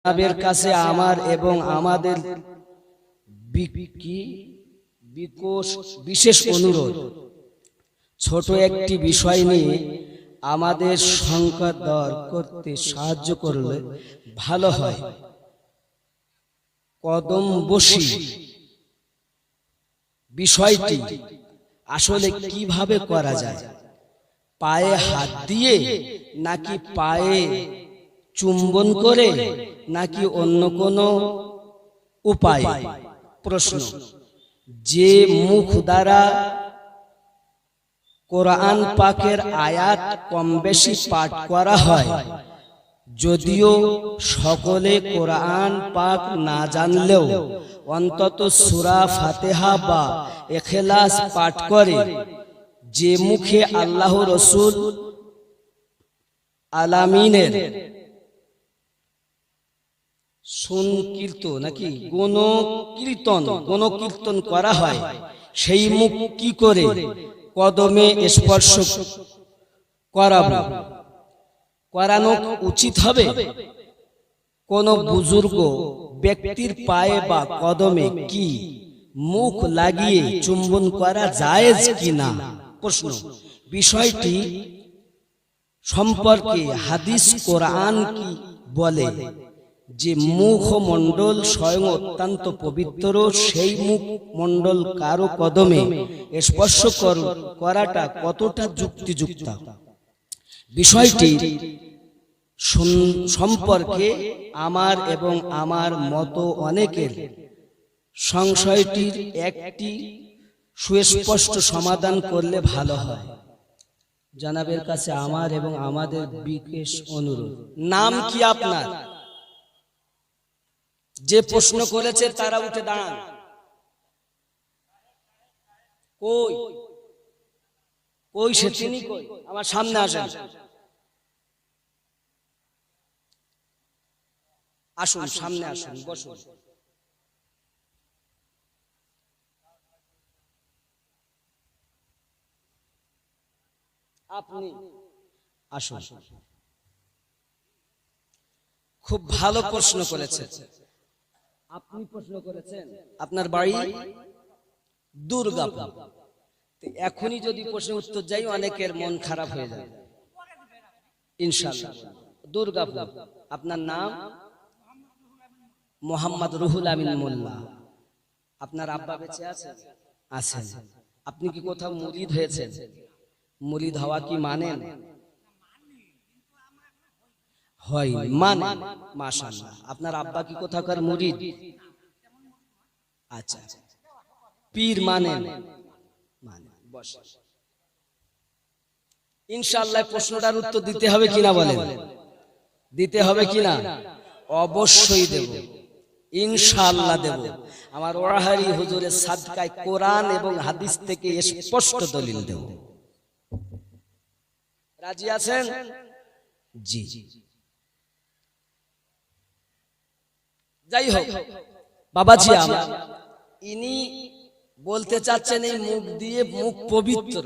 জনাবের কাছে আমার এবং আমাদের বিশেষ অনুরোধ, ছোট একটি বিষয় নিয়ে আমাদের সংখ্যা দর করতে সাহায্য করলে ভালো হয়। কদম বসি বিষয়টি আসলে কিভাবে করা যায়? পায়ে হাত দিয়ে, নাকি পায়ে চুম্বন করে, নাকি অন্য কোনো উপায়? প্রশ্ন: যে মুখ দ্বারা কোরআন পাকের আয়াত কম বেশি পাঠ করা হয়, যদিও সকলে কোরআন পাক না জানলেও অন্তত সূরা ফাতিহা বা ইখলাস পাঠ করে, যে মুখে আল্লাহ রাসূল আলামিনের গণকীর্তন করা হয়, সেই মুখ কি করে কদমে স্পর্শ করানো উচিত হবে? কোন বুজুর্গ ব্যক্তির পায়ে বা কদমে কি মুখ লাগিয়ে চুম্বন করা জায়েজ কিনা? প্রশ্ন: বিষয়টি সম্পর্কে হাদিস কোরআন কি বলে? যে মুখমণ্ডল স্বয়ং অত্যন্ত পবিত্র, সেই মুখমণ্ডল কারো কদমে স্পর্শ করাটা কতটা যুক্তিযুক্ত? বিষয়টি সম্পর্কে আমার এবং আমার মতো অনেকের সংশয়টির একটি সুস্পষ্ট সমাধান করলে ভালো হয়। জনাবের কাছে আমার এবং আমাদের বিশেষ অনুরোধ। নাম কি আপনার? যে প্রশ্ন করেছে তারা উঠে দাঁড়ান। কই কই সে তিনি কই? আমার সামনে আসেন, আসুন সামনে আসুন, বসুন। আপনি আসুন। খুব ভালো প্রশ্ন করেছেন আপনি। প্রশ্ন করেছেন আপনার বাড়ি দুর্গাপুর। এখনই যদি প্রশ্নের উত্তর যাই, অনেকের মন খারাপ হয়ে যাবে। ইনশাআল্লাহ দুর্গাপুর। আপনার নাম? মোহাম্মদ রুহুল আমিন মোল্লা। আপনার আব্বা বেঁচে আছেন? আছেন। আপনি কি কোথাও মুরিদ হয়েছেন? মুরিদ হওয়া কি মানেন? হয় মানে। মাশাআল্লাহ। আপনার আব্বা কি কোথাকার মুরিদ? আচ্ছা। পীর মানেন? মানে। বসে। ইনশাআল্লাহ প্রশ্নটার উত্তর দিতে হবে কিনা বলেন? দিতে হবে কিনা? অবশ্যই দেব, ইনশাআল্লাহ দেব। আমার ওয়াহারি হুজুরের সাদকায় কোরআন এবং হাদিস থেকে স্পষ্ট দলিল দেব। রাজি আছেন? জি। যাই হোক বাবাজি, ইনি বলতে চাচ্ছেন এই মুখ দিয়ে মুখ পবিত্র।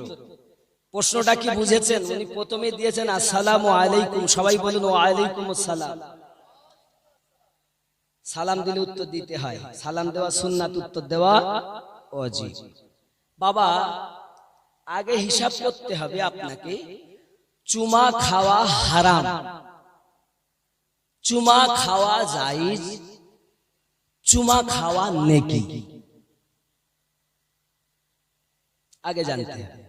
প্রশ্নটা কি বুঝেছেন? উনি প্রথমে দিয়েছেন আসসালামু আলাইকুম। সবাই বলুন ওয়া আলাইকুম আসসালাম। সালাম দিলে উত্তর দিতে হয়। সালাম দেওয়া সুন্নাত, উত্তর দেওয়া ওয়াজিব। বাবা, আগে হিসাব করতে হবে আপনাকে। চুমা খাওয়া হারাম, চুমা খাওয়া জায়েজ, চুমা খাওয়া নেকি, আগে জানতে হবে।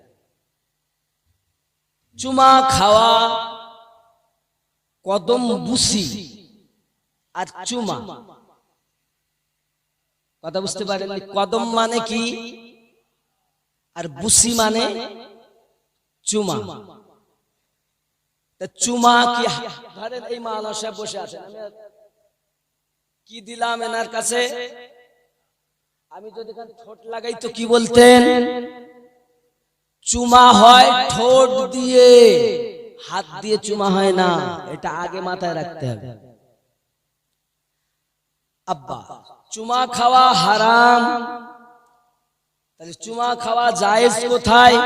চুমা খাওয়া, কদম বুসি আর চুমা, কথা বুঝতে পারেন? কদম মানে কি আর বুসি মানে চুমা। চুমা কি ধরেন এই মাওলানা সাহেব বসে আছেন, আমি কি দিলাম এনার কাছে? আমি যদি ঠোঁট লাগাই তো কি বলতেন? চুমা হয় ঠোঁট দিয়ে, হাত দিয়ে চুমা হয় না। এটা আগে মাথায় রাখতে হবে। আব্বা, চুমা খাওয়া হারাম, তাহলে চুমা খাওয়া জায়েজ কোথায়?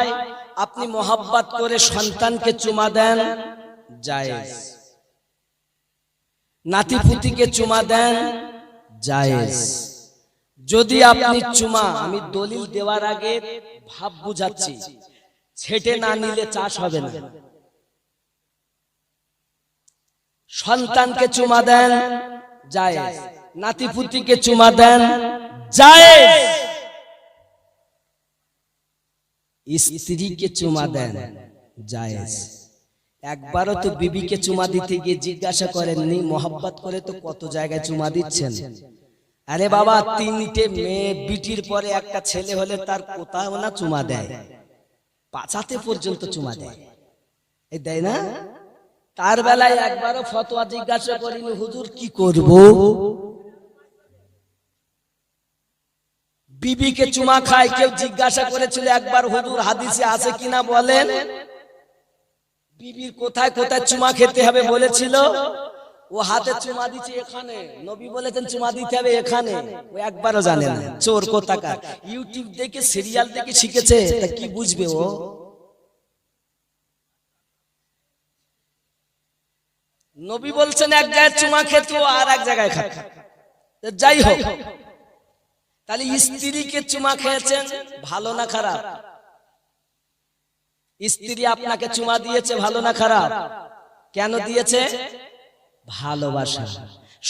আপনি মোহাব্বত করে সন্তানকে চুমা দেন, জায়েজ। নাতিপুতিকে চুমা দেন জায়েজ। যদি আপনি চুমা, আমি দলিল দেওয়ার আগে ভাব বুঝাচ্ছি, ছেটে না নিলে চাষ হবে না। সন্তানকে চুমা দেন জায়েজ, নাতিপুতিকে চুমা দেন জায়েজ, স্ত্রীকে চুমা দেন জায়েজ। একবারও তো বিবিকে চুমা দিতে গিয়ে জিজ্ঞাসা করেননি, মোহাব্বত করে তো কত জায়গায় চুমা দিচ্ছেন। আরে বাবা, তিনটে মেয়ে, বিটির পরে একটা ছেলে হলে তার কোথাও না চুমা দেয়, পাছাতে পর্যন্ত চুমা দেয়, এই দেয় না? তার বেলায় একবারও ফতোয়া জিজ্ঞাসা করিনি, হুজুর কি করব? বিবিকে চুমা খায়, কেউ জিজ্ঞাসা করেছিল একবার, হুজুর হাদিসে আছে কিনা বলেন? বিবির কোথায় কোথায় চুমা খেতে হবে বলেছিল, ও হাতে চুমা দিচ্ছে এখানে, নবী বলেছেন চুমা দিতে হবে এখানে, ও একবারও জানে না, চোর কোথাকার। ইউটিউব দেখে, সিরিয়াল দেখে শিখেছে, তা কি বুঝবে ও? নবী বলছেন এক জায়গায় চুমা খেতে, আর এক জায়গায় খায়। যাই হোক, তাহলে স্ত্রীকে চুমা খেয়েছেন, ভালো না খারাপ? স্ত্রী আপনাকে চুমা দিয়েছে, ভালো না খারাপ? কেন দিয়েছে? ভালোবাসা।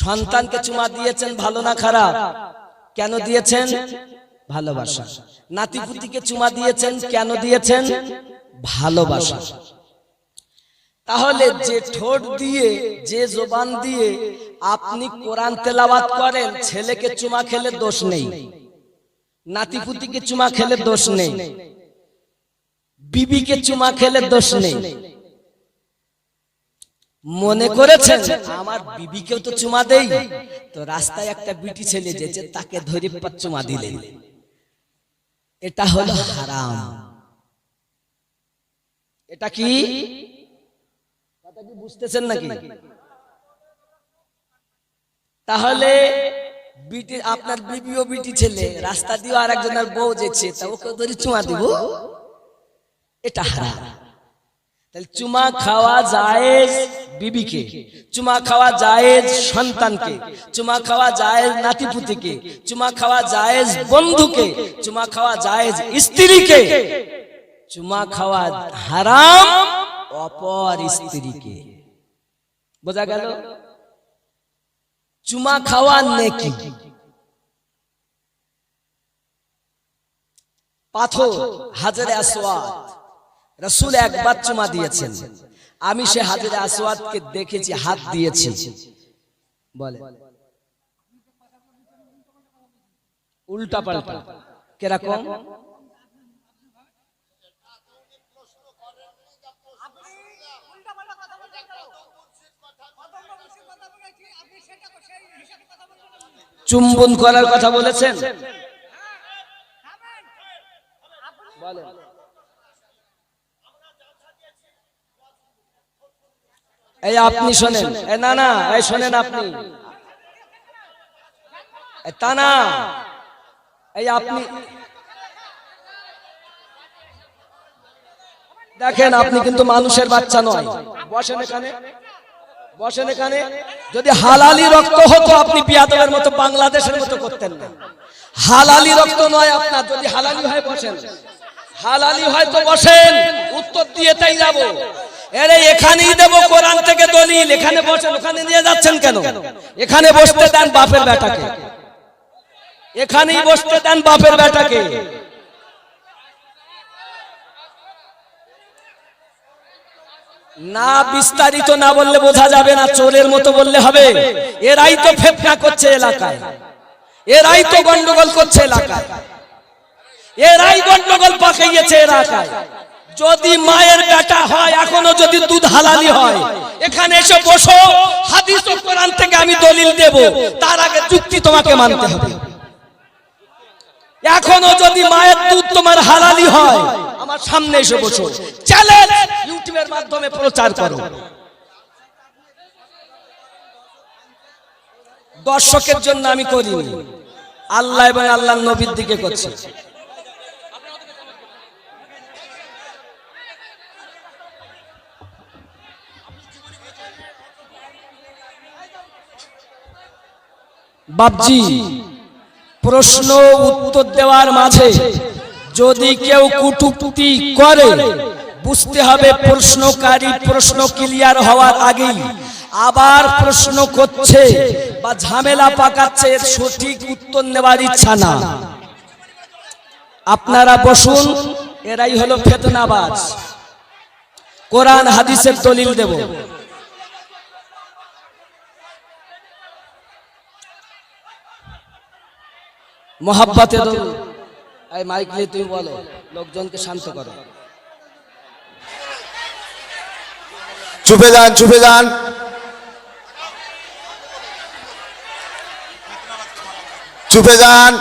সন্তানকে চুমা দিয়েছেন, ভালো না খারাপ? কেন দিয়েছেন? ভালোবাসা। নাতিপুতিকে চুমা দিয়েছেন, কেন দিয়েছেন? ভালোবাসা। তাহলে যে ঠোঁট দিয়ে, যে জবান দিয়ে আপনি কোরআন তেলাওয়াত করেন, ছেলেকে চুমা খেলে দোষ নেই, নাতিপুতিকে চুমা খেলে দোষ নেই, বিবিকে চুমা খেলে দোষ নেই। মনে করেছেন আমার বিবিকেও তো চুমা দেই, তো রাস্তায় একটা বিটি ছেলে যেছে, তাকে ধরে চুমা দিলেন, এটা হলো হারাম। এটা কি কথা কি বুঝতেছেন নাকি? তাহলে বিটি, আপনার বিবিও বিটি ছেলে, রাস্তা দিয়ে আর একজনের বউ যেছে, তা ওকে ধরে চুমা দিব, এটা হারাম। তাহলে চুমা খাওয়া জায়েজ বিবিকে, চুমা খাওয়া জায়েজ সন্তানকে, চুমা খাওয়া জায়েজ নাতিপুতিকে, চুমা খাওয়া জায়েজ বন্ধুকে, চুমা খাওয়া জায়েজ স্ত্রীকে, চুমা খাওয়া হারাম অপর স্ত্রীকে। বোঝা গেল? চুমা খাওয়া নেকি। পাথর হাজরে আসওয়াদ, রাসূল একবার চুমা দিয়েছেন, আমি সে হাজরে আসওয়াদকে দেখেছি, হাত দিয়েছি। বলে উল্টা পাল্টা কিরকম? চুম্বন করার কথা বলেছেন, বলেন। এই আপনি শোনেন, না না, এই শোনেন আপনি, তা না, এই আপনি দেখেন, আপনি কিন্তু মানুষের বাচ্চা নয়। বসেন এখানে, বসেন এখানে। যদি হালালি রক্ত হতো, আপনি বিয়াদবের মতো বাংলাদেশের মতো করতেন না। হালালি রক্ত নয় আপনার, যদি হালালি হয় বসেন, হালালি হয় তো বসেন, উত্তর দিয়ে তাই যাবো। এরে এখানেই দেবো কোরআন থেকে দলিল, এখানে বসেন, ওখানে নিয়ে যাচ্ছেন কেন? এখানে বসতে দেন বাপের বেটাকে, এখানেই বসতে দেন বাপের বেটাকে। না বিস্তারিত না বললে বোঝা যাবে না, চোরের মতো বললে হবে। এরাই তো ফেফনা করছে এলাকায়, এরাই তো গন্ডগোল করছে এলাকায়, এরাই গন্ডগোল পাকাইয়েছে এলাকায়। যদি মায়ের বেটা হয়, এখনো যদি দুধ হালালি হয়, এখানে এসে বসো, হাদিস ও কোরআন থেকে আমি দলিল দেব, তার আগে যুক্তি তোমাকে মানতে হবে। এখনো যদি মায়ের দুধ তোমার হালালি হয়, আমার সামনে এসে বসো, চ্যালেঞ্জ ইউটিউবের মাধ্যমে প্রচার করো। দর্শকের জন্য আমি করিনি, আল্লাহ এবং আল্লাহর নবীর দিকে করছি। বাপজি, প্রশ্ন উত্তর দেওয়ার মাঝে যদি কেউ কটূক্তি করে, বুঝতে হবে প্রশ্নকারী প্রশ্ন ক্লিয়ার হওয়ার আগেই আবার প্রশ্ন করছে বা ঝামেলা পাকাচ্ছে, এর সঠিক উত্তর নেওয়ার ইচ্ছা না। আপনারা বসুন, এরাই হলো ফিতনাবাজ। কোরআন হাদিসের দলিল দেব। মোহাব্বতে এই মাইক নিয়ে তুমি বলো, লোকজনকে শান্ত করো। চুপে যান, চুপে যান। চুপে যান,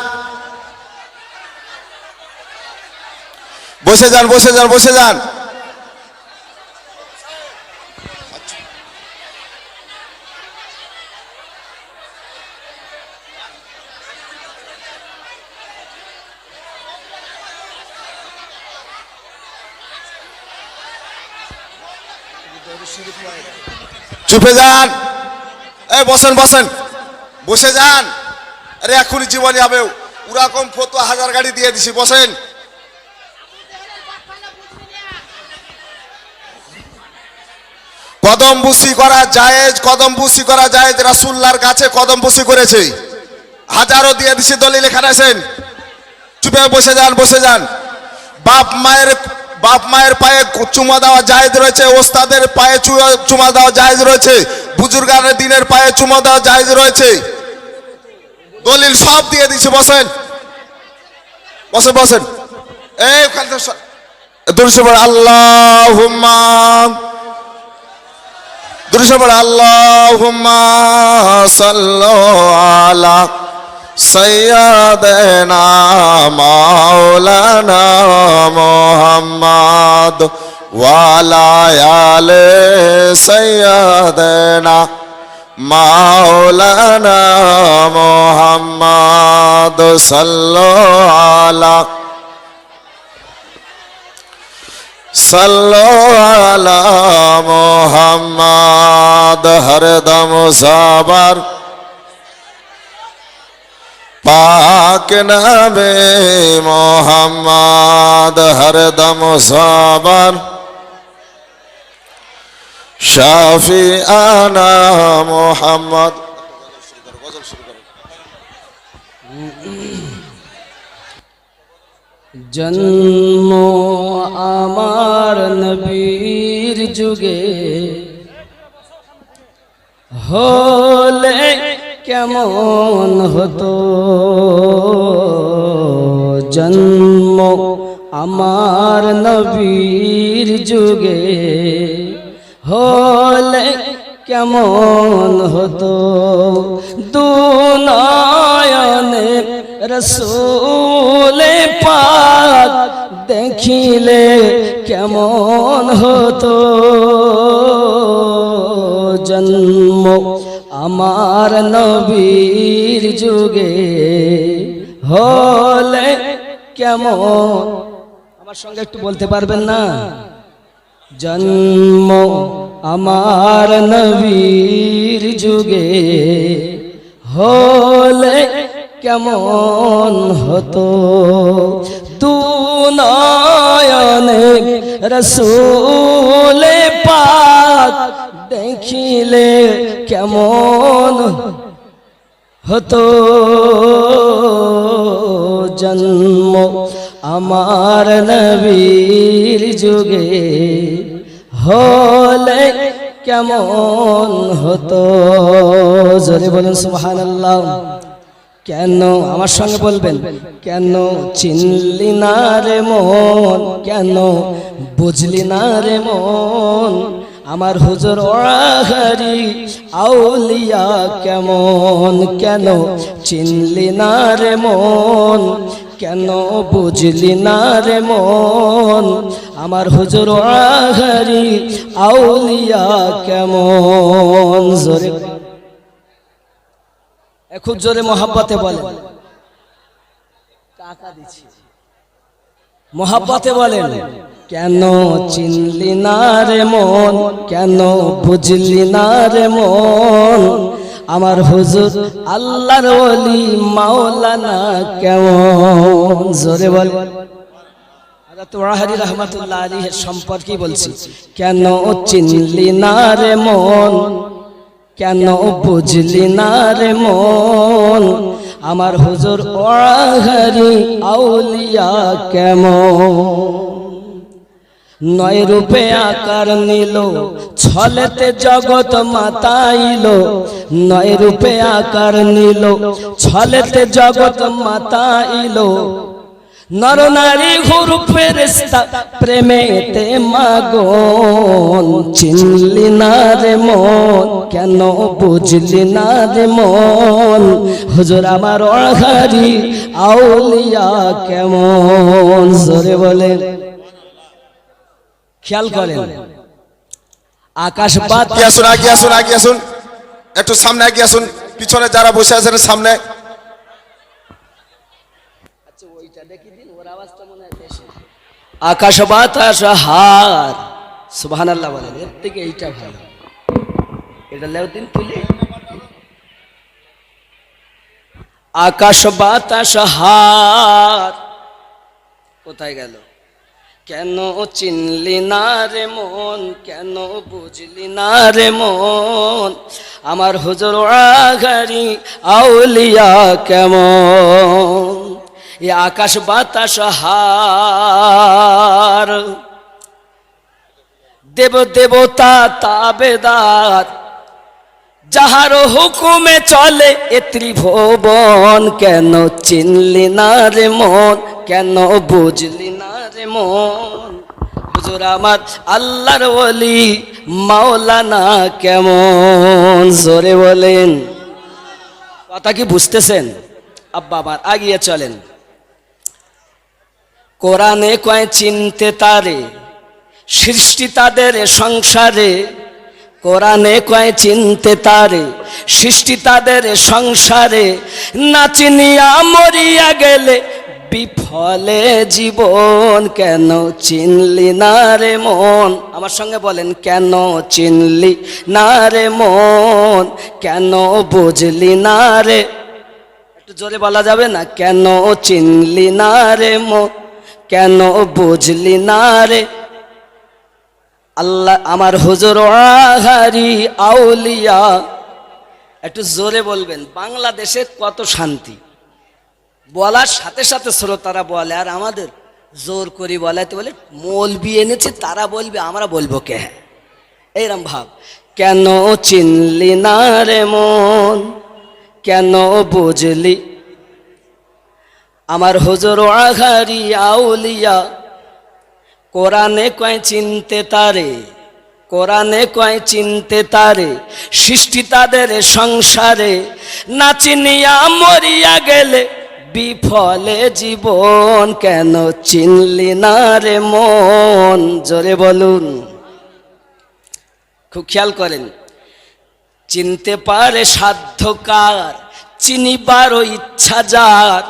বসে যান, বসে যান, বসে যান। চুপে যান, এই বসেন, বসেন, বসে যান। আরে এখনই জীবনে হবে ওরকম ফতোয়া 1000 গাড়ি দিয়ে দিছি, বসেন। কদম বুসি করা জায়েজ, কদম বুসি করা জায়েজ। রাসূলুল্লাহর কাছে কদম বুসি করেছে, হাজারও দিয়ে দিছি, দলিল এখানে আছেন। চুপে বসে যান, বসে যান। বাপ মায়ের পায়ে চুমা দেওয়া জায়েজ রয়েছে, ওস্তাদের পায়ে চুমা দেওয়া জায়েজ রয়েছে, বুজুর্গানের দিনের পায়ে চুমা দেওয়া জায়েজ রয়েছে, দলিল সব দিয়ে দিছি। বসেন, বসেন, বসেন। এই দুরুদ আল্লাহুম্মা, দুরুদ আল্লাহুম্মা সাল্লু আলা সাইয়্যিদিনা মাওলানা মুহাম্মদ ওয়া আলা আলি সাইয়্যিদিনা মাওলানা মুহাম্মদ সাল্লু আলা মুহাম্মদ। হরদম সাবার পাক নামে মুহাম্মদ, হরদম সাবার শাফিআনা মুহাম্মদ। জন্ম আমার নবীর যুগে হলে কেমন হতো, জন্ম আমার নবীর যুগে হলে কেমন হতো, দুনয়নে রসূলে পাক দেখিলে কেমন হতো, জন্ম আমার নবীর যুগে হলে কেমন। আমার সঙ্গে একটু বলতে পারবেন না? জন্ম আমার নবীর যুগে হলে কেমন হতো, দুনয়নে রসূলে পাক দেখিলে কেমন হতো, জন্ম আমার নবীর যুগে হলে কেমন হতো। জোরে বলুন সুবহানাল্লাহ। কেন, আমার সঙ্গে বলবেন, কেন চিনলি না রে মন, কেন বুঝলি না রে মন, আমার হুজুর ওয়াহারি আউলিয়া কেমন, কেন চিনলি না রে মন, কেন বুঝলি না রে মন, আমার হুজুর ওয়াহারি আউলিয়া কেমন। জোরে, খুব জোরে মহাব্বতে বলেন, টাকা দিচ্ছি, মহাব্বতে বলেন, কেন চিনলি না রে মন, কেন বুঝলি না রে মন, আমার হুজুর আল্লাহর ওলি মাওলানা কেমন, জোরে বল। হযরত ওয়াহারি রাহমাতুল্লাহ আলাইহির সম্পর্কে বলছি, কেন চিনলি না রে মন, কেন বুঝলি না রে মন, আমার হুজুর ওয়াহারি আউলিয়া কেমন। নয় রূপে আকার নিল, ছলেতে জগৎ মাতাইল, নয় রূপে আকার নিল, ছলেতে জগৎ মাতাইল, নর নারী হুর ফেরেশতা প্রেমেতে মাগন, চিনলি না রে মন, কেন বুঝলি না রে মন, হুজুর আমার ওয়াহারি আউলিয়া কেমন, জোরে বলেন। খেয়াল করেন, আকাশ আগে আসুন, আগে আসুন, আগে আসুন, একটু সামনে আগে আসুন, পিছনে যারা বসে আছেন সামনে। আকাশ বাতাস হার, সুবহানাল্লাহ বলেন, এর থেকে এইটা ভালো, এটা লেও দিন তুলে। আকাশ বাতাস হার, কোথায় গেল, কেন চিনলি না রে মন, কেন বুঝলি না রে মন, আমার হুজুর ওয়াহারি আউলিয়া কেমন। এই আকাশ বাতাস হার, দেব দেবতা তাবেদার, যাহার হুকুমে চলে এ ত্রিভুবন, কেন চিনলি না রে মন, কেন বুঝলি না রে মন, হুজুর আমার আল্লাহর ওলি মাওলানা কেমন, জোরে বলেন। কথা কি বুঝতেছেন? আব্বা আমার আগিয়ে চলেন। কোরআনে কয় চিনতে তারে, সৃষ্টি তাদের সংসারে, কোরআনে কয় চিনতে তারে, সৃষ্টি তাদের সংসারে, না চিনিয়া মরিয়া গেলে বিফলে জীবন, কেন চিনলি না রে মন, আমার সঙ্গে বলেন, কেন চিনলি না রে মন, কেন বুঝলি না রে, একটু জোরে বলা যাবে না, কেন চিনলি না রে মন, কেন বুঝলি না রে, আল্লাহ আমার হুজুর ওয়াহারি আউলিয়া। একটু জোরে বলবেন। বাংলাদেশে কত শান্তি, বলার সাথে সাথে শ্রোতারা বলে, আর আমাদের জোর করি বলাতে বলে মৌলবি এনেছে, তারা বলবে আমরা বলবো কে, এইরকম ভাব। কেন চিনলি না রে মন, কেন বুঝলি, আমার হুজুর ওয়াহারি আউলিয়া। কোরআনে কয় চিনতে তারে, কোরআনে কয় চিনতে তারে, সৃষ্টি তাদের সংসারে, না চিনিয়া মরিয়া গেলে বিফলে জীবন, কেন চিনলি না রে মন, জোরে বলুন। খুব খেয়াল করেন, চিনতে পারে সাধ্যকার, চিনিবারও ইচ্ছা যার,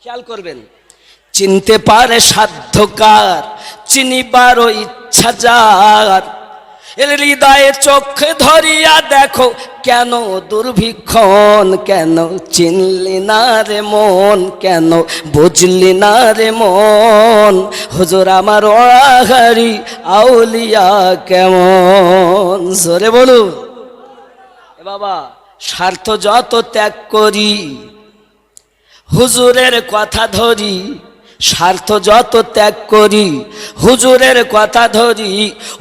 খেয়াল করবেন, চিনতে পারে সাধ্যকার, চিনিবারও ইচ্ছা যার, এর হৃদয়ে চোখে ধরিয়া দেখো কেন দুর্ভিক্ষণ, কেন চিনলি না রে মন, কেন বুঝলি না রে মন, হুজুর আমার ওয়াহারি আউলিয়া কেমন, জোরে বলুন। এ বাবা, স্বার্থ যত ত্যাগ করি হুজুরের কথা ধরি, স্বার্থ যত ত্যাগ করি হুজুরের কথা ধরি,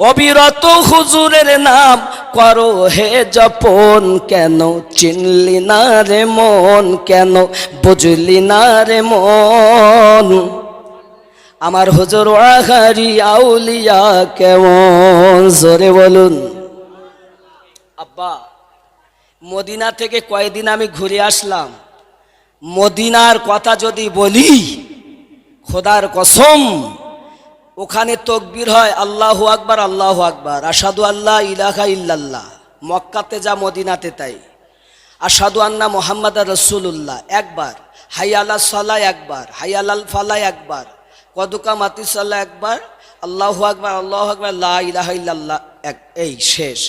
অবিরত হুজুরের নাম করো হে জপন, কেন চিনলি না রে মন, কেন বুঝলি না রে মন, আমার হুজুর ওয়াহারি আউলিয়া কেমন, জোরে বলুন। আব্বা, মদিনা থেকে কয়েকদিন আমি ঘুরে আসলাম, মদিনার কথা যদি বলি খোদার কসম, ওখানে তকবীর হয় আল্লাহু আকবার, আল্লাহু আকবার, আশহাদু আল্লা ইলাহা ইল্লাল্লাহ। মক্কাতে যা মদিনাতে তাই। আশহাদু আন্না মুহাম্মাদার রাসূলুল্লাহ একবার, হাইয়া আলাস সালাহ একবার, হাইয়া আলাল ফালাহ একবার, কদুকা মাতি সালাহ একবার, আল্লাহু আকবার, আল্লাহু আকবার, লা ইলাহা ইল্লাল্লাহ এক, এই শেষ।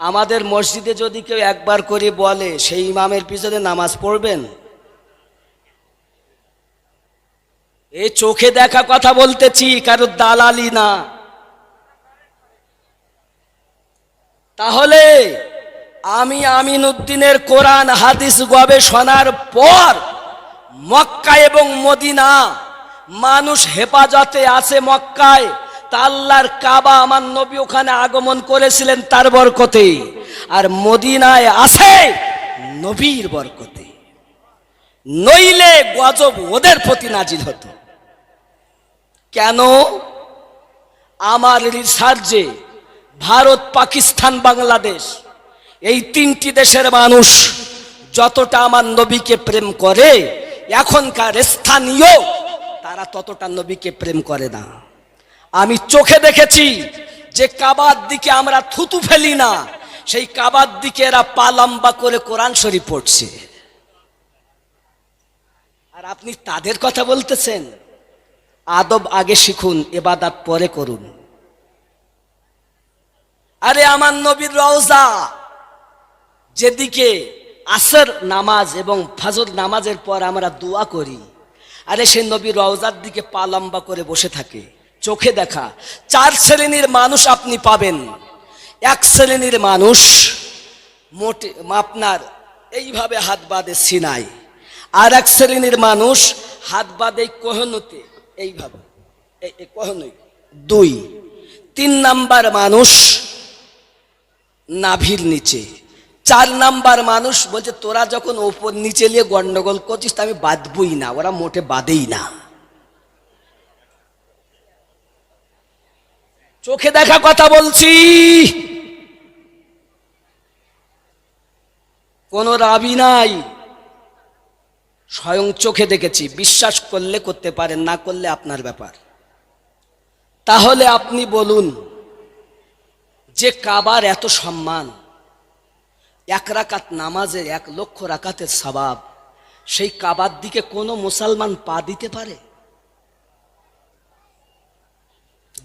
আমাদের মসজিদে যদি কেউ একবার করে বলে সেই ইমামের পিছনে নামাজ পড়বেন? এই চোখে দেখা কথা বলতেছি, কারো দালালি না। তাহলে আমি আমিনউদ্দিনের কোরআন হাদিস গবেষণার পর মক্কা এবং মদিনা মানুষ হেফাজতে আছে। মক্কায় তা আল্লাহর কাবা, আমার নবী ওখানে আগমন করেছিলেন তার বরকতে, আর মদিনায় আছে নবীর বরকতে। নইলে গজব ওদের প্রতি নাজিল হতো। কেন? আমার রিসার্চে ভারত, পাকিস্তান, বাংলাদেশ এই তিনটি দেশের মানুষ যতটা আমার নবীকে প্রেম করে, এখনকার স্থানীয় তারা ততটা নবীকে প্রেম করে না। আমি চোখে দেখেছি যে কাবার দিকে আমরা থুতু ফেলি না, সেই কাবার দিকে এরা পা লম্বা করে কোরআন শরীফ পড়ছে। আর আপনি তাদের কথা বলতেছেন। আদব আগে শিখুন, ইবাদত পরে করুন। আরে আমার নবীর রওজা, যেদিকে আসর নামাজ এবং ফজর নামাজের পর আমরা দোয়া করি, আরে সেই নবীর রওজার দিকে পা লম্বা করে বসে থাকে। চোখে দেখা 4 শ্রেণীর মানুষ আপনি পাবেন। এক শ্রেণীর মানুষ মোটে আপনার এইভাবে হাত বাঁধে সিনাই, আর এক শ্রেণীর মানুষ হাত বাঁধে কোহনুতে, এইভাবে কোহনুই 2। 3 নাম্বার মানুষ নাভির নিচে। 4 নাম্বার মানুষ বলছে তোরা যখন ওপর নিচে নিয়ে গন্ডগোল করছিস আমি বাঁধবই না, ওরা মোটে বাঁধেই না। চোখে দেখা কথা বলছি, কোন রাবি নাই, স্বয়ং চোখে দেখেছি। বিশ্বাস করলে করতে পারেন, না করলে আপনার ব্যাপার। তাহলে আপনি বলুন যে কাবার এত সম্মান, 1 রাকাত নামাজের 1 লক্ষ রাকাতের সওয়াব, সেই কাবার দিকে কোনো মুসলমান পা দিতে পারে?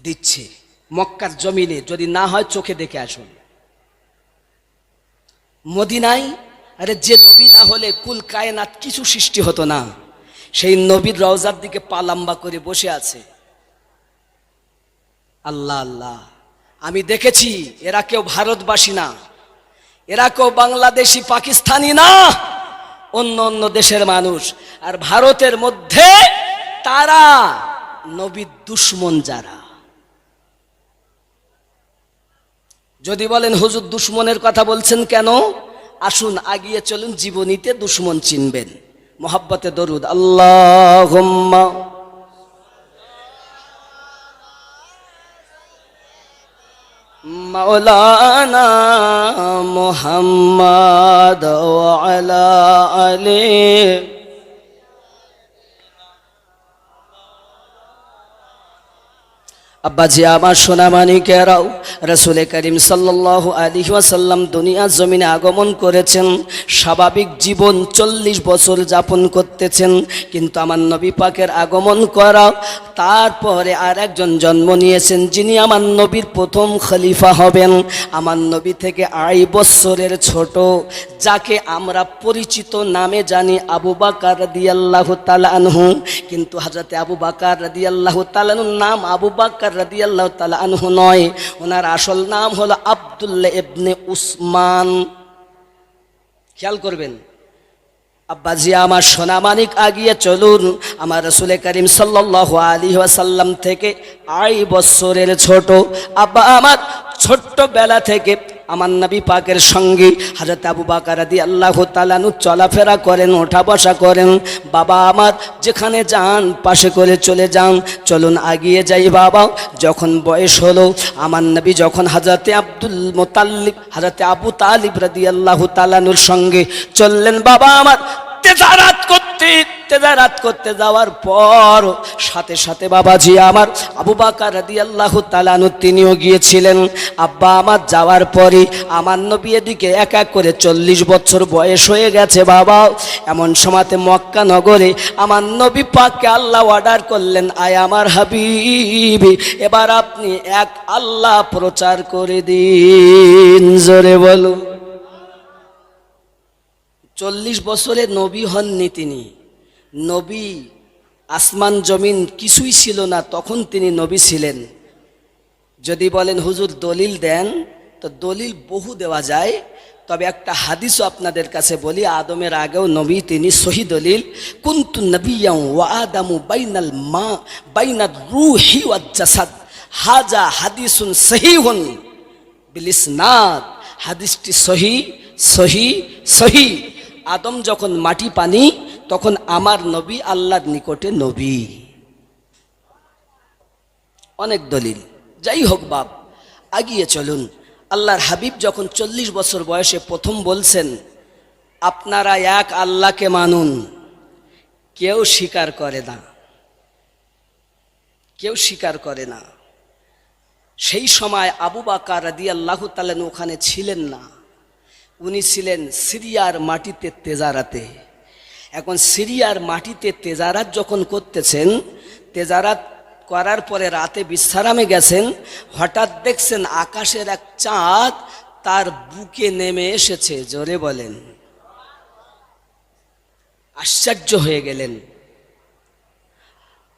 দিচ্ছে। মক্কার জমিনে যদি না হয় চোখে দেখে আসুন। মদিনায় আরে যে নবী না হলে কুল কায়নাত কিছু সৃষ্টি হতো না, সেই নবীর রওজার দিকে পা লম্বা করে বসে আছে। আল্লাহ আল্লাহ, আমি দেখেছি এরা কেউ ভারতবাসী না, এরা কেউ বাংলাদেশি, পাকিস্তানি না, অন্য অন্য দেশের মানুষ। আর ভারতের মধ্যে তারা নবীর দুশমন যারা। যদি বলেন হুজুর দুশমনের কথা বলছেন কেন, আসুন আগিয়ে চলুন, জীবনীতে দুশমন চিনবেন। মোহাব্বতে দরুদ। আল্লাহুম্মা মাওলানা মুহাম্মদ ওয়া আলা আলি। আব্বাজি আমার সোনামানিকেরাও, রাসূল করিম সাল্লাল্লাহু আলাইহি ওয়াসাল্লাম দুনিয়া জমিনে আগমন করেছেন, স্বাভাবিক জীবন 40 বছর যাপন করতেছেন। কিন্তু আমার নবী পাকের আগমন করা, তারপরে আর একজন জন্ম নিয়েছেন যিনি আমার নবীর প্রথম খলিফা হবেন। আমার নবী থেকে 2.5 বছরের ছোট, যাকে আমরা পরিচিত নামে জানি আবু বকর রাদিয়াল্লাহু তাআলা আনহু। কিন্তু হযরত আবু বকর রাদিয়াল্লাহু তাআলা আনহুর নাম আবু বকর রাদিয়াল্লাহু তাআলা আনহু নয়, ওনার আসল নাম হলো আব্দুল্লাহ ইবনে উসমান। খেয়াল করবেন। আব্বাজি আমার সোনামানিক, আগিয়ে চলুন। আমার রাসূল করিম সাল্লাল্লাহু আলাইহি ওয়াসাল্লাম থেকে 2.5 বছরের ছোট। আব্বা আমার ছোট্টবেলা থেকে আমার নবী পাকের সঙ্গে হযরত আবু বকর রাদিয়াল্লাহু তাআলা আনহু চলাফেরা করেন, ওঠা বসা করেন। বাবা আমার যেখানে যান পাশে করে চলে যান। চলুন আগিয়ে যাই বাবা। যখন বয়স হলো, আমার নবী যখন হযরতে আব্দুল মুতাল্লিব, হযরতে আবু তালিব রাদিয়াল্লাহু তাআলা আনহুর সঙ্গে চললেন বাবা আমার তেজারাত করতে। তেজারাত করতে যাওয়ার পর সাথে সাথে বাবাজি আমার আবু বকর রাদিয়াল্লাহু তাআলা আনহু তিনিও গিয়েছিলেন। আব্বা আমার যাওয়ার পরে আমার নবী এদিকে এক এক করে 40 বছর বয়স হয়ে গেছে বাবা। এমন সময়তে মক্কা নগরে আমার নবী পাককে আল্লাহ অর্ডার করলেন, আয় আমার হাবিব, এবার আপনি এক আল্লাহ প্রচার করে দিন। জোরে বলো। 40 বছরে নবী হননি তিনি। নবী আসমান জমিন কিছুই ছিল না, তখন তিনি নবী ছিলেন। যদি বলেন হুজুর দলিল দেন, তো দলিল বহু দেওয়া যায়, তবে একটা হাদিসও আপনাদের কাছে বলি। আদমের আগেও নবী তিনি, সহি দলিল, কুনতু নবিয়্যান ওয়া আদামু বাইনার রূহি ওয়াজ জাসাদ, হাজা হাদিসুন সহিহুন বিল ইসনাদ। হাদিসটি সহি সহি সহি। আদম যখন মাটি পানি, তখন আমার নবী আল্লাহর নিকটে নবী। অনেক দলিল, যাই হোক বাপ, আগিয়ে চলুন। আল্লাহর হাবিব যখন 40 বছর বয়সে প্রথম বলছেন, আপনারা এক আল্লাহকে মানুন, কেউ স্বীকার করে না, কেউ স্বীকার করে না। সেই সময় আবু বকর রাদিয়াল্লাহু তাআলা ওখানে ছিলেন না, উনি ছিলেন সিরিয়ার মাটিতে তেজারাতে। এখন সিরিয়ার মাটিতে তেজারাত যখন করতেছেন, তেজারাত করার পরে রাতে বিশ্রামে গেছেন, হঠাৎ দেখছেন আকাশের এক চাঁদ তার বুকে নেমে এসেছে। জোরে বলেন। আশ্চর্য হয়ে গেলেন।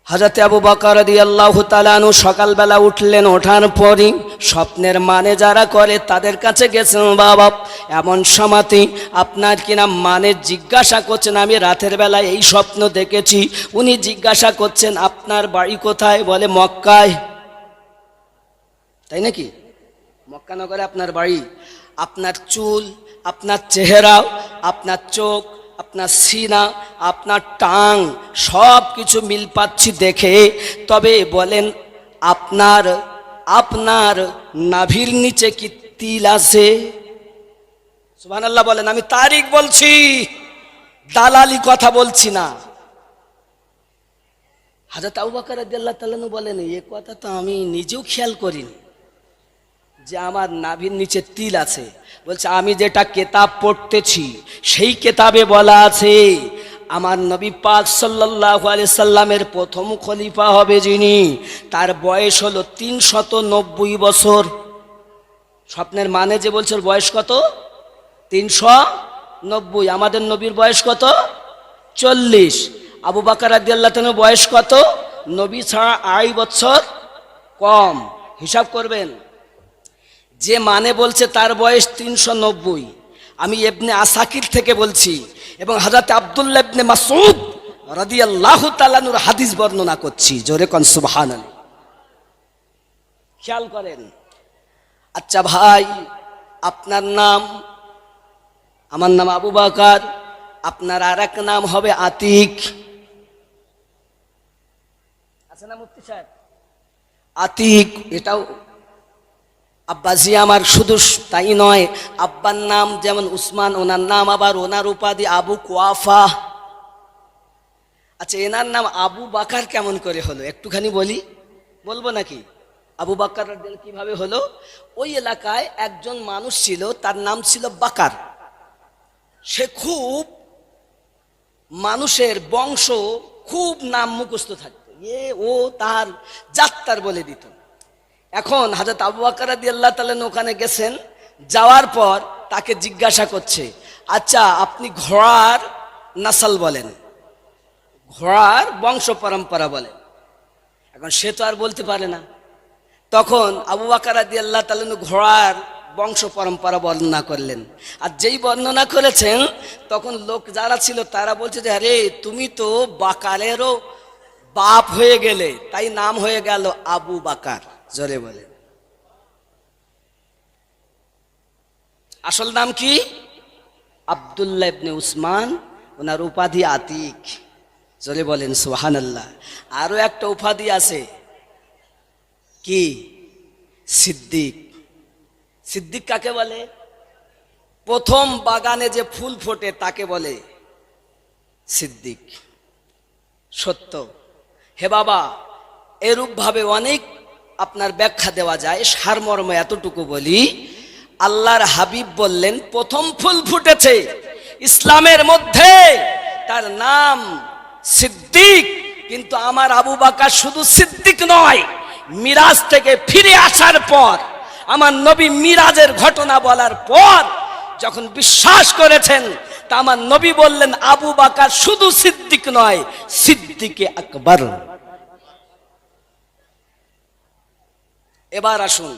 হযরত আবু বকর রাদিয়াল্লাহু তাআলা আনহু সকালবেলা উঠলেন, ওঠার পরই স্বপ্নের মানে যারা করে তাদের কাছে গেছেন। বাবা, এমন সময়তে আপনার কিনা মানে জিজ্ঞাসা করছেন, আমি রাতের বেলা এই স্বপ্ন দেখেছি। উনি জিজ্ঞাসা করছেন, আপনার বাড়ি কোথায়? বলে মক্কায়। তাই নাকি? মক্কা নগরে আপনার বাড়ি। আপনার চুল, আপনার চেহারা, আপনার চোখ, আপনার সিনা, আপনার টাং সব কিছু মিল পাচ্ছি দেখে। তবে বলেন আপনার আপনার নাভির নিচে কি তিল আছে? সুবহানাল্লাহ বলেন। আমি তারিখ বলছি, দালালি কথা বলছি না। হযরত আবু বকর রাদিয়াল্লাহু তাআলা বলেন, এ কথা তো আমি নিজেও খেয়াল করিনি যে আমার নাভির নিচে তিল আছে। বলছে, আমি যেটা কেতাব পড়তেছি সেই কেতাবে বলা আছে আমার নবী পাক সাল্লাল্লাহু আলাইহি সাল্লামের প্রথম খলিফা হবে যিনি, তার বয়স হলো 390 বছর। স্বপ্নের মানে যে বলছে ওর বয়স কত? 390। আমাদের নবীর বয়স কত? 40। আবু বকর রাদিয়াল্লাহু তাআলার বয়স কত? নবী ছাড়া 2.5 বছর কম। হিসাব করবেন। যে মানে বলছে তার বয়স 390। আমি ইবনে আসাকির থেকে বলছি, এবং হযরত আব্দুল্লাহ ইবনে মাসউদ রাদিয়াল্লাহু তাআলা আনহুর হাদিস বর্ণনা করছি। জোরে কোন সুবহানাল্লাহ। খেয়াল করেন। আচ্ছা ভাই, আপনার নাম? আমার নাম আবু বকর। আপনার আরেক নাম হবে আতিক। আছে না মুফতি সাহেব? আতিক। এটাও আব্বাজি আমার। শুধু তাই নয়, আব্বার নাম যেমন উসমান, ওনার নাম আবার, ওনার উপাধি আবু কুয়াফা। আচ্ছা, এনার নাম আবু বকর কেমন করে হলো একটুখানি বলি, বলবো নাকি? আবু বকর কিভাবে হলো? ওই এলাকায় একজন মানুষ ছিল, তার নাম ছিল বকর। সে খুব মানুষের বংশ, খুব নাম মুখস্থ থাকতো, ও তার যাত্রার বলে দিত। এখন হযরত আবু বকর রাদিয়াল্লাহু তাআলা ওখানে গেছেন, যাওয়ার পর তাকে জিজ্ঞাসা করছে, আচ্ছা আপনি ঘোড়ার নাসল বলেন, ঘোড়ার বংশ পরম্পরা বলেন। এখন সে তো আর বলতে পারে না। তখন আবু বকর রাদিয়াল্লাহু তাআলা ঘোড়ার বংশ পরম্পরা বর্ণনা করলেন। আর যেই বর্ণনা করেছেন, তখন লোক যারা ছিল তারা বলছে যে, আরে তুমি তো বাকারেরও বাপ হয়ে গেলে, তাই নাম হয়ে গেল আবু বকর। জোরে বলেন। আসল নাম কি? আব্দুল্লাহ ইবনে উসমান, ওনার উপাধি আতিক। জোরে বলেন সুবহানাল্লাহ। আরো একটা উপাধি আছে, কি? সিদ্দিক। সিদ্দিক কাকে বলে? প্রথম বাগানে যে ফুল ফোটে তাকে বলে সিদ্দিক। সত্য। হে বাবা, এরূপভাবে অনেক আপনার ব্যাখ্যা দেওয়া যায়, সারমর্ম এতটুকু বলি, আল্লাহর হাবিব বললেন প্রথম ফুল ফুটেছে ইসলামের মধ্যে, তার নাম সিদ্দিক। কিন্তু আমার আবু বকর শুধু সিদ্দিক নয়, মিরাজ থেকে ফিরে আসার পর, আমার নবী মিরাজের ঘটনা বলার পর যখন বিশ্বাস করেছেন, তা আমার নবী বললেন আবু বকর শুধু সিদ্দিক নয়, সিদ্দিকে আকবর। এবার আসুন,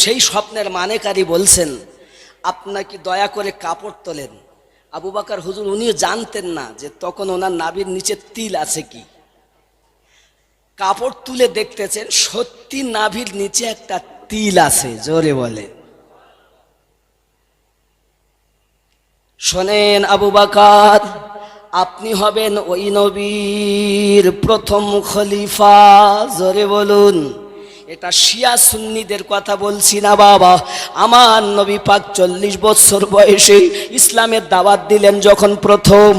সেই স্বপ্নের মানেকারী বলছেন, আপনাকে দয়া করে কাপড় তোলেন। আবু বকর হুজুর উনিও জানতেন না যে তখন ওনার নাভির নিচে তিল আছে কি। কাপড় তুলে দেখতেছেন সত্যি নাভির নিচে একটা তিল আছে। জোরে বলে শোনেন আবু বকর, আপনি হবেন ওই নবীর প্রথম খলিফা। জোরে বলুন। এটা শিয়া সুন্নিদের কথা বলছি না বাবা। আমার নবী পাক 40 বছর বয়সে ইসলামের দাওয়াত দিলেন যখন প্রথম,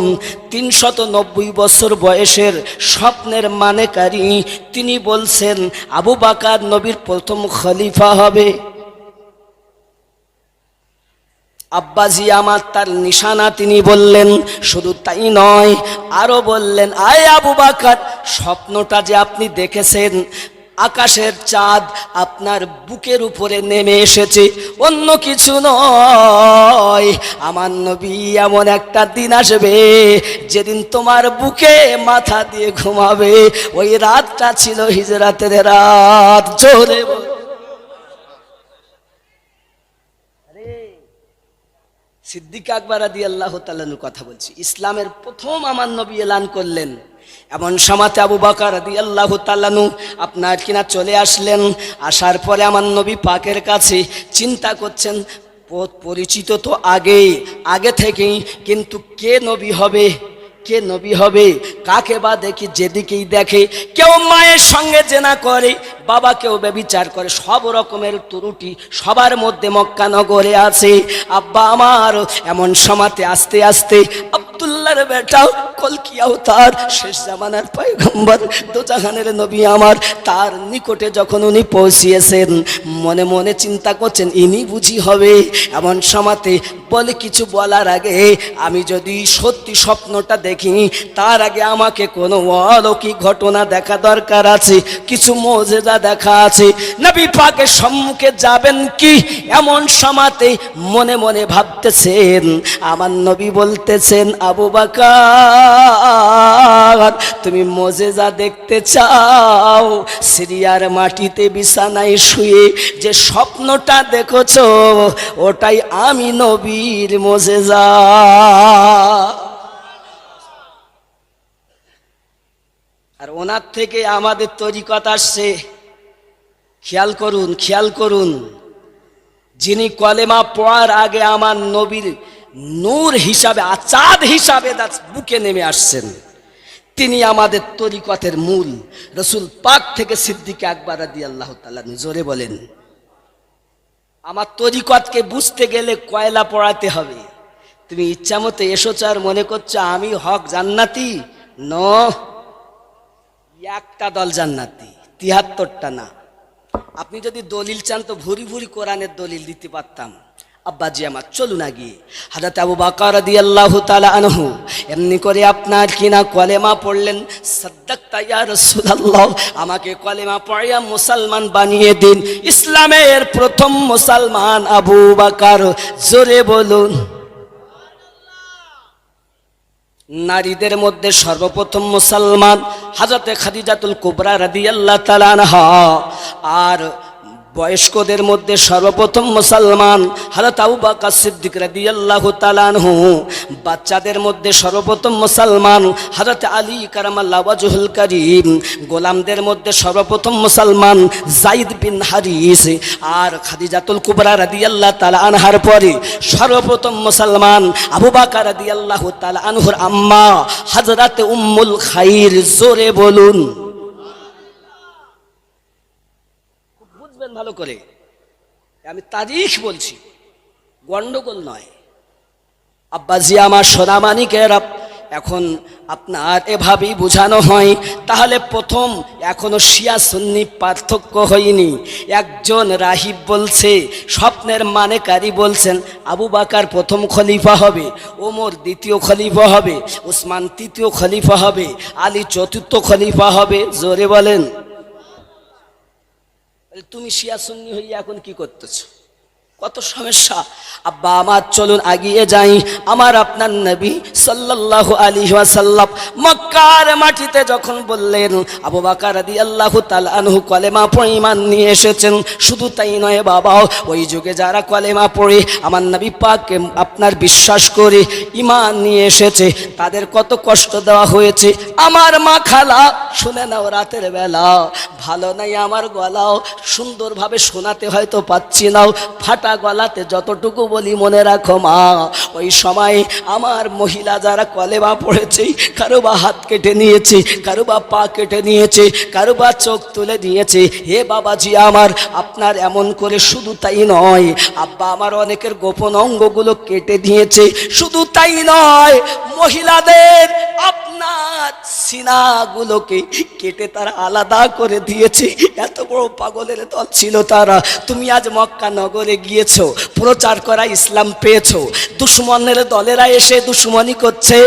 390 বছর বয়সের স্বপ্নের মানেকারী তিনি বলছেন আবু বকর নবীর প্রথম খলিফা হবে। আব্বাজি আমার তার নিশানা তিনি বললেন। শুধু তাই নয়, আরো বললেন, আয় আবু বকর, স্বপ্নটা যে আপনি দেখেছেন, আকাশের চাঁদ আপনার বুকের উপরে নেমে এসেছে, অন্য কিছু নয়। আমার নবী এমন একটা দিন আসবে যেদিন তোমার বুকে মাথা দিয়ে ঘুমাবে। ওই রাতটা ছিল হিজরাতের রাত। জোরে বল। সিদ্দিক আকবর রাদিয়াল্লাহু তাআলা আনহুর কথা বলছি। ইসলামের প্রথম আমার নবী এলান করলেন, এমন সময়তে আবু বকর রাদিয়াল্লাহু তাআলা আনহু আপনার কিনা চলে আসলেন। আসার পরে আমার নবী পাকের কাছে চিন্তা করছেন, পরিচিত তো আগে থেকেই, কিন্তু কে নবী হবে, কে নবী হবে, কাকে বা দেখি, যেদিকেই দেখে কেউ মায়ের সঙ্গে জেনা করে, বাবাকেও ব্যভিচার করে, সব রকমের ত্রুটি সবার মধ্যে মক্কা নগরে আছে। আব্বা আমার এমন সময়তে আস্তে আস্তে আব্দুল্লাহর বেটা কলকি আওতার শেষ জামানার পয়গম্বর দোজাহানের নবী আমার, তার নিকটে যখন উনি পৌঁছিয়েছেন, মনে মনে চিন্তা করছেন ইনি বুঝি হবে। এমন সময়তে বলে, কিছু বলার আগে আমি যদি সত্যি স্বপ্নটা দেখি, তার আগে আমাকে কোনো অলৌকিক ঘটনা দেখা দরকার আছে, কিছু মুজিজা দেখা আছে। নবী পাকের সম্মুখে যাবেন কি, এমন সময়তে মনে মনে ভাবতেছেন। আমার নবী বলতেছেন, আবু বকর, তুমি মুজিজা দেখতে চাও? সিরিয়ার মাটিতে বিছানায় শুয়ে যে স্বপ্নটা দেখেছো, ওটাই আমি নবীর মুজিজা। আর ওনার থেকে আমাদের তরিকত আসছে। খেয়াল করুন, খেয়াল করুন, যিনি কলেমা পড়ার আগে আমার নবীর নূর হিসাবে, চাঁদ হিসাবে বুকে নেমে আসছেন, তিনি আমাদের তরিকতের মূল। রসুল পাক থেকে সিদ্দিক আকবর রাদিয়াল্লাহু তাআলা আনহু। জোরে বলেন। আমার তরিকতকে বুঝতে গেলে কয়লা পড়াতে হবে। তুমি ইচ্ছা মতো এসোছ আর মনে করছো আমি হক জান্নাতি, ন, একটা দল জান্নাতি, 73টা না। আপনি যদি দলিল চান তো ভুরি ভুরি কোরআনের দলিল দিতে পারতাম। আব্বাজি আমার, চলুন গিয়ে হযরত আবু বকর রাদিয়াল্লাহু তাআলা আনহু এমনি করে আপনার কিনা কলেমা পড়লেন। সাদ্দাকতা ইয়া রাসূলুল্লাহ, আমাকে কলেমা পড়িয়া মুসলমান বানিয়ে দিন। ইসলামের প্রথম মুসলমান আবু বকর। জোরে বলুন। নারীদের মধ্যে সর্বপ্রথম মুসলমান হযরতে খাদিজাতুল কুবরা রাদিয়াল্লাহু তাআলা আনহা। আর বয়স্কদের মধ্যে সর্বপ্রথম মুসলমান হযরত আবু বকর সিদ্দিক রাদিয়াল্লাহু তাআলা আনহু। বাচ্চাদের মধ্যে সর্বপ্রথম মুসলমান হযরত আলী কারামাল্লাহু ওয়াজহুল কারীম। গোলামদের মধ্যে সর্বপ্রথম মুসলমান যায়েদ বিন হারিস। আর খাদিজাতুল কুবরা রাদিয়াল্লাহু তাআলা আনহার পরে সর্বপ্রথম মুসলমান আবু বকর রাদিয়াল্লাহু তাআলা আনহুর আম্মা হযরত উম্মুল খাইর। জোরে বলুন। ভালো করে আমি তারিখ বলছি, গন্ডগোল নয়। আব্বাজি আমার সোনামানিকেরা, এখন আপনার এভাবেই বোঝানো হয়, তাহলে প্রথম এখনো শিয়া সুন্নি পার্থক্য হয়নি। একজন রাহিব বলছে, স্বপ্নের মানেকারী বলছেন আবু বকর প্রথম খলিফা হবে, ওমর দ্বিতীয় খলিফা হবে, উসমান তৃতীয় খলিফা হবে, আলী চতুর্থ খলিফা হবে। জোরে বলেন। তুমি শিয়া সুন্নি হয়ে এখন কি করতেছো? কত সমস্যা। আব্বা আমার চলুন আগিয়ে যাই। আমার আপনার নবী সাল্লাল্লাহু আলাইহি ওয়াসাল্লাম মক্কার মাটিতে যখন বললেন আবু বকর রাদিয়াল্লাহু তাআলা আনহু কলেমা পড়ে ঈমান নিয়ে এসেছেন, শুধু তাই নয় বাবা, ওই যুগে যারা কলেমা পড়ে আমার নবী পাককে আপনার বিশ্বাস করে ঈমান নিয়ে এসেছে, তাদের কত কষ্ট দেওয়া হয়েছে। আমার মা খালা শুনে নাও, রাতের বেলা ভালো নাই আমার গলাও, সুন্দরভাবে শোনাতে হয়তো পাচ্ছি নাও, ফাটা গলাতে যতটুকু বলি মনে রাখো মা। ওই সময় আমার মহিলা যারা কলেমা পড়েছে, কারো বা হাত কেটে নিয়েছে, কারো বা পা কেটে নিয়েছে, কারো বা চোখ তুলে দিয়েছে। হে বাবাজি আমার, আপনার এমন করে শুধু তাই নয়, আব্বা আমার অনেকের গোপন অঙ্গগুলো কেটে দিয়েছে। শুধু তাই নয়, মহিলাদের আপনার সিনাগুলোকে কেটে তারা আলাদা করে দিয়েছে। এত বড় পাগলের দল ছিল তারা। তুমি আজ মক্কা নগরে গিয়েছো, প্রচার করা ইসলাম পেয়েছো, দুশ্মনের দলেরা এসে দুশ্মনী করছে,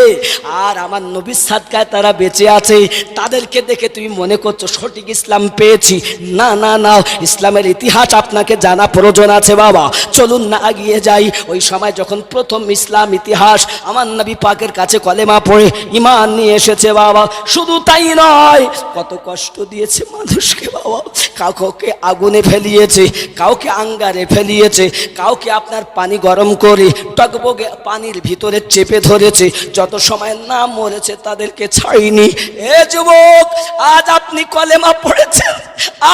আর আমার নবীর সাদকায় তারা বেঁচে আছে। তাদেরকে দেখে তুমি মনে করছো সঠিক ইসলাম পেয়েছি। না না না, ইসলামের ইতিহাস আপনাকে জানা প্রয়োজন আছে বাবা। চলুন না আগিয়ে যাই। ওই সময় যখন প্রথম ইসলাম ইতিহাস আমার নবী পাকের কাছে কলেমা পড়ে ঈমান নিয়ে এসেছে বাবা, শুধু তাই নয়, কত কষ্ট দিয়েছে মানুষকে বাবা। কাউকে আগুনে ফেলিয়েছে, কাউকে আঙ্গারে ফেলিয়েছে, কাউকে আপনার পানি গরম করে টকবগে পানির ভিতরে চেপে ধরেছে। যত সময় না মরেছে তাদেরকে ছাড়িনি। এ যুবক, আজ আপনি কলেমা পড়েছেন,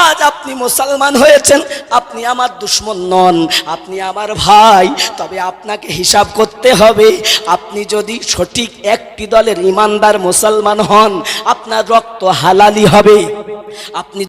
আজ আপনি মুসলমান হয়েছেন, আপনি আমার দুশ্মন নন, আপনি আমার ভাই। তবে আপনাকে হিসাব করতে হবে। আপনি যদি সঠিক একটি দলের ইমানদার মুসলমান হন, আপনার রক্ত হালালি হবে। আপনি